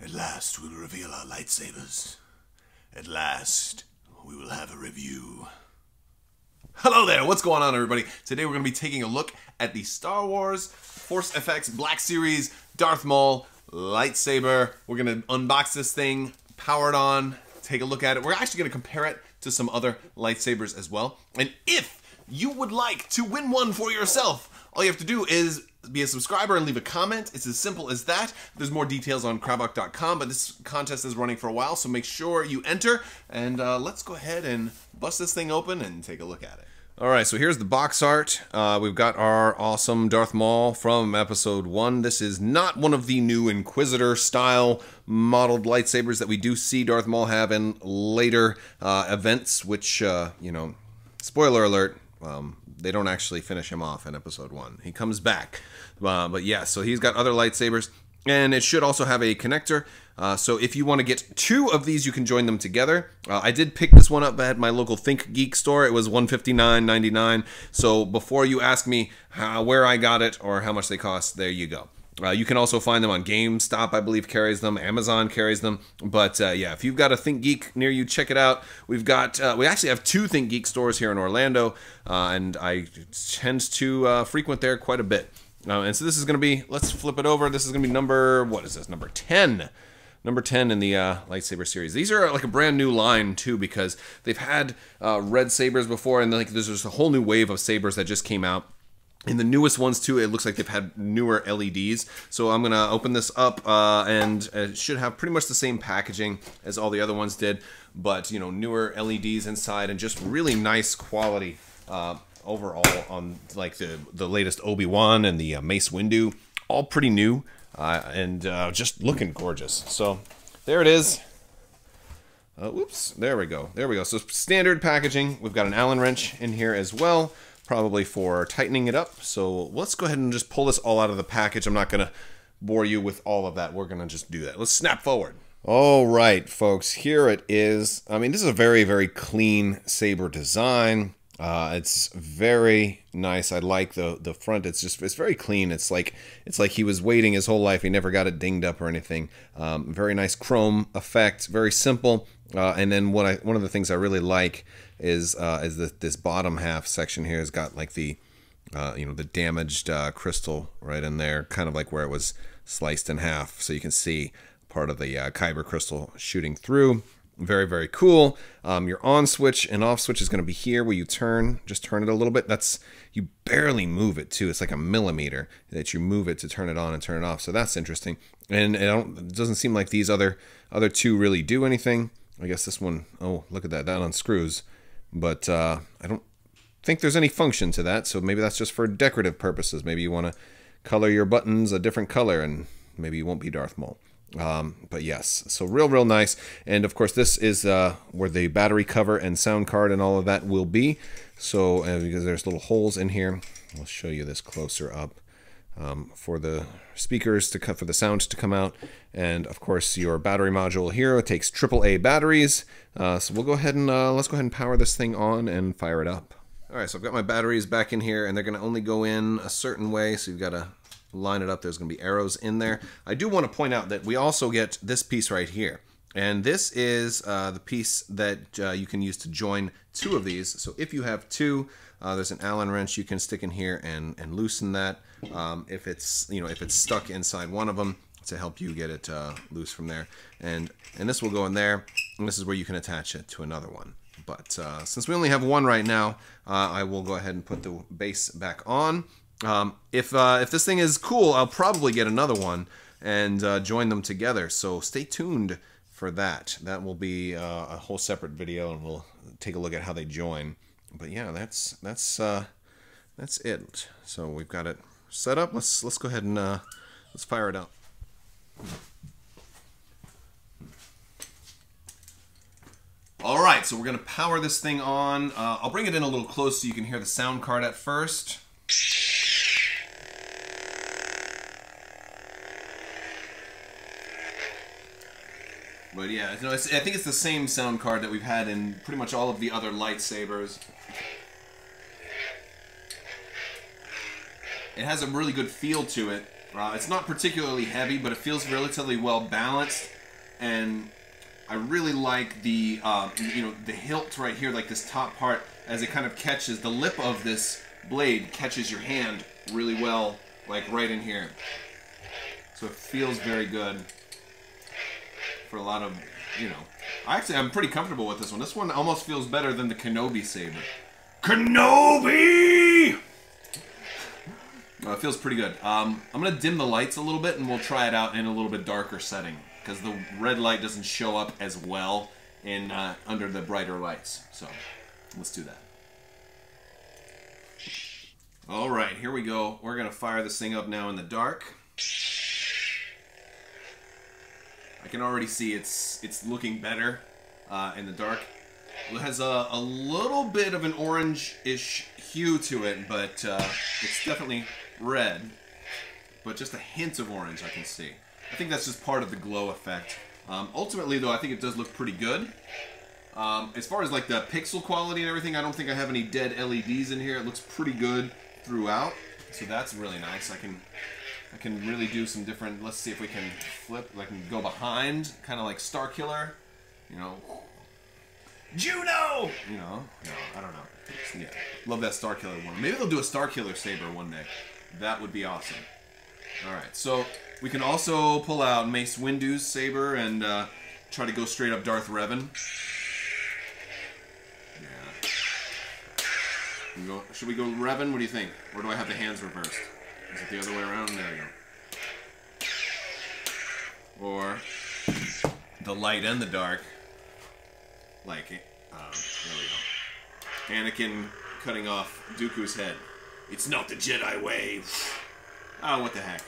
At last we'll reveal our lightsabers. At last we will have a review. Hello there, what's going on everybody? Today we're going to be taking a look at the Star Wars Force FX Black Series Darth Maul Lightsaber. We're going to unbox this thing, power it on, take a look at it. We're actually going to compare it to some other lightsabers as well. And if you would like to win one for yourself, all you have to do is be a subscriber and leave a comment. It's as simple as that. There's more details on Crabbok.com, but this contest is running for a while, so make sure you enter. And let's go ahead and bust this thing open and take a look at it. Alright, so here's the box art. We've got our awesome Darth Maul from Episode 1. This is not one of the new Inquisitor-style modeled lightsabers that we do see Darth Maul have in later events, which, you know, spoiler alert, they don't actually finish him off in Episode 1. He comes back. But yeah, so he's got other lightsabers, and it should also have a connector. So if you want to get two of these, you can join them together. I did pick this one up at my local Think Geek store. It was $159.99. So before you ask me where I got it or how much they cost, there you go. You can also find them on GameStop, I believe, carries them. Amazon carries them. But yeah, if you've got a Think Geek near you, check it out. We've got, we actually have two Think Geek stores here in Orlando, and I tend to frequent there quite a bit. And so this is going to be, let's flip it over. This is going to be number, what is this? Number 10. Number 10 in the lightsaber series. These are like a brand new line too, because they've had red sabers before, and like there's just a whole new wave of sabers that just came out. In the newest ones too, it looks like they've had newer LEDs. So I'm gonna open this up, and it should have pretty much the same packaging as all the other ones did, but you know, newer LEDs inside and just really nice quality overall on like the latest Obi-Wan and the Mace Windu, all pretty new. And just looking gorgeous. So there it is. Oops, there we go. There we go. So standard packaging. We've got an Allen wrench in here as well, probably for tightening it up. So let's go ahead and just pull this all out of the package. I'm not going to bore you with all of that. We're going to just do that. Let's snap forward. All right, folks, here it is. I mean, this is a very, very clean saber design. It's very nice. I like the front. It's very clean. It's like he was waiting his whole life. He never got it dinged up or anything. Very nice chrome effect. Very simple. And then one of the things I really like is this bottom half section here has got like the you know, the damaged crystal right in there, kind of like where it was sliced in half, so you can see part of the kyber crystal shooting through. Very, very cool. Your on switch and off switch is going to be here where you just turn it a little bit. You barely move it too. It's like a millimeter that you move it to turn it on and turn it off. So that's interesting. And it doesn't seem like these other two really do anything. I guess this one, oh, look at that. That unscrews. But I don't think there's any function to that. So maybe that's just for decorative purposes. Maybe you want to color your buttons a different color and maybe you won't be Darth Maul. But yes, so real nice. And of course this is where the battery cover and sound card and all of that will be. So because there's little holes in here, I'll show you this closer up, for the speakers to for the sound to come out. And of course your battery module here, it takes AAA batteries. So we'll go ahead and let's go ahead and power this thing on and fire it up. All right, so I've got my batteries back in here, and they're going to only go in a certain way, so you've got to line it up. There's going to be arrows in there. I do want to point out that we also get this piece right here, and this is the piece that you can use to join two of these. So if you have two, there's an Allen wrench you can stick in here and loosen that if it's stuck inside one of them, to help you get it loose from there. And this will go in there, and this is where you can attach it to another one. But since we only have one right now, I will go ahead and put the base back on. If this thing is cool, I'll probably get another one and join them together. So stay tuned for that. That will be a whole separate video, and we'll take a look at how they join. But yeah, that's it. So we've got it set up. Let's go ahead and let's fire it up. All right, so we're gonna power this thing on. I'll bring it in a little close so you can hear the sound card at first. But yeah, I think it's the same sound card that we've had in pretty much all of the other lightsabers. It has a really good feel to it. It's not particularly heavy, but it feels relatively well balanced, and I really like the the hilt right here, like this top part, as it kind of catches the lip of this blade, catches your hand really well, like right in here. So it feels very good for a lot of, I'm pretty comfortable with this one. This one almost feels better than the Kenobi saber. Kenobi! It feels pretty good. I'm going to dim the lights a little bit, and we'll try it out in a little bit darker setting, because the red light doesn't show up as well in under the brighter lights. So let's do that. All right, here we go. We're going to fire this thing up now in the dark. I can already see it's looking better in the dark. It has a little bit of an orange-ish hue to it, but it's definitely red. But just a hint of orange I can see. I think that's just part of the glow effect. Ultimately, though, I think it does look pretty good. As far as like the pixel quality and everything, I don't think I have any dead LEDs in here. It looks pretty good throughout, so that's really nice. I can really do some different. Let's see if we can flip. I can go behind, kind of like Star Killer, Juno. No, I don't know. Yeah, love that Star Killer one. Maybe they'll do a Star Killer saber one day. That would be awesome. All right, so we can also pull out Mace Windu's saber and try to go straight up Darth Revan. Should we go Revan? What do you think? Or do I have the hands reversed? Is it the other way around? There we go. Or the light and the dark. Like, there we go. Anakin cutting off Dooku's head. It's not the Jedi way. Oh, what the heck.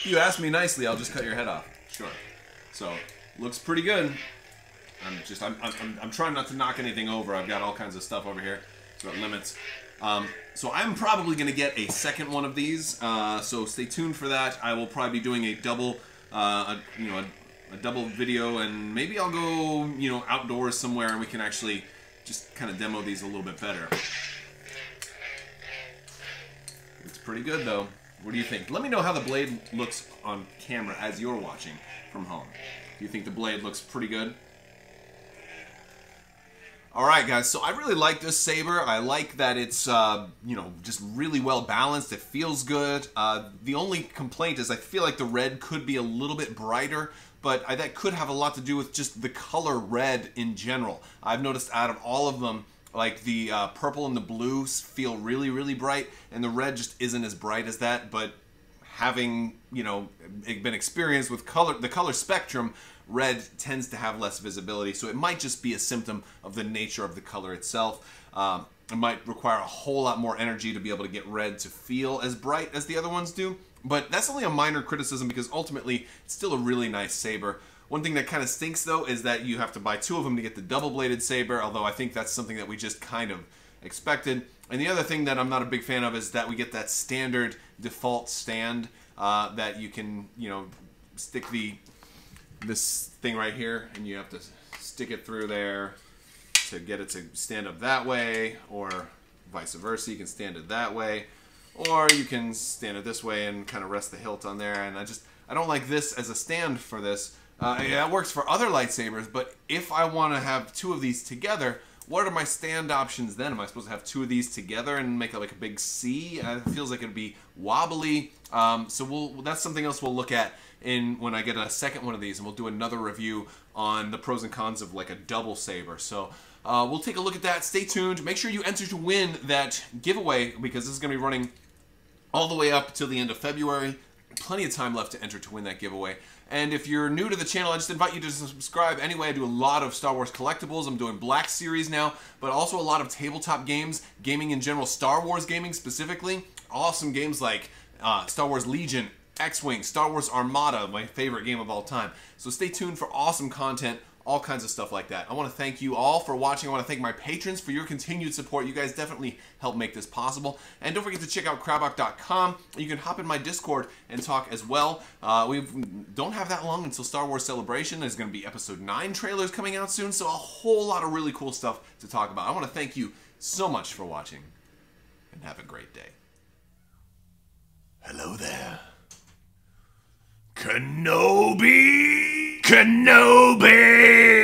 You asked me nicely, I'll just cut your head off. Sure. So, looks pretty good. I'm trying not to knock anything over. I've got all kinds of stuff over here. So it limits. So I'm probably going to get a second one of these. So stay tuned for that. I will probably be doing a double, a double video, and maybe I'll go, outdoors somewhere, and we can actually just kind of demo these a little bit better. It's pretty good, though. What do you think? Let me know how the blade looks on camera as you're watching from home. Do you think the blade looks pretty good? Alright guys, so I really like this saber. I like that it's, just really well balanced. It feels good. The only complaint is I feel like the red could be a little bit brighter, but that could have a lot to do with just the color red in general. I've noticed out of all of them, like the purple and the blue feel really, really bright, and the red just isn't as bright as that, but having, been experienced with the color spectrum, red tends to have less visibility, so it might just be a symptom of the nature of the color itself. It might require a whole lot more energy to be able to get red to feel as bright as the other ones do, but that's only a minor criticism because ultimately it's still a really nice saber. One thing that kind of stinks though is that you have to buy two of them to get the double-bladed saber, although I think that's something that we just kind of expected. And the other thing that I'm not a big fan of is that we get that standard default stand that you can, stick this thing right here, and you have to stick it through there to get it to stand up that way, or vice versa. You can stand it that way, or you can stand it this way and kind of rest the hilt on there. And I don't like this as a stand for this. That works for other lightsabers, but if I want to have two of these together, what are my stand options then? Am I supposed to have two of these together and make it like a big C? It feels like it'd be wobbly. So that's something else we'll look at when I get a second one of these, and we'll do another review on the pros and cons of like a double saber. So we'll take a look at that. Stay tuned. Make sure you enter to win that giveaway, because this is going to be running all the way up till the end of February. Plenty of time left to enter to win that giveaway. And if you're new to the channel, I just invite you to subscribe. Anyway, I do a lot of Star Wars collectibles. I'm doing Black Series now, but also a lot of tabletop games, gaming in general, Star Wars gaming specifically. Awesome games like Star Wars Legion, X-Wing, Star Wars Armada, my favorite game of all time. So stay tuned for awesome content, all kinds of stuff like that. I want to thank you all for watching. I want to thank my patrons for your continued support. You guys definitely help make this possible. And don't forget to check out Crabbok.com. You can hop in my Discord and talk as well. We don't have that long until Star Wars Celebration. There's going to be Episode 9 trailers coming out soon, so a whole lot of really cool stuff to talk about. I want to thank you so much for watching, and have a great day. Hello there. Kenobi! Kenobi!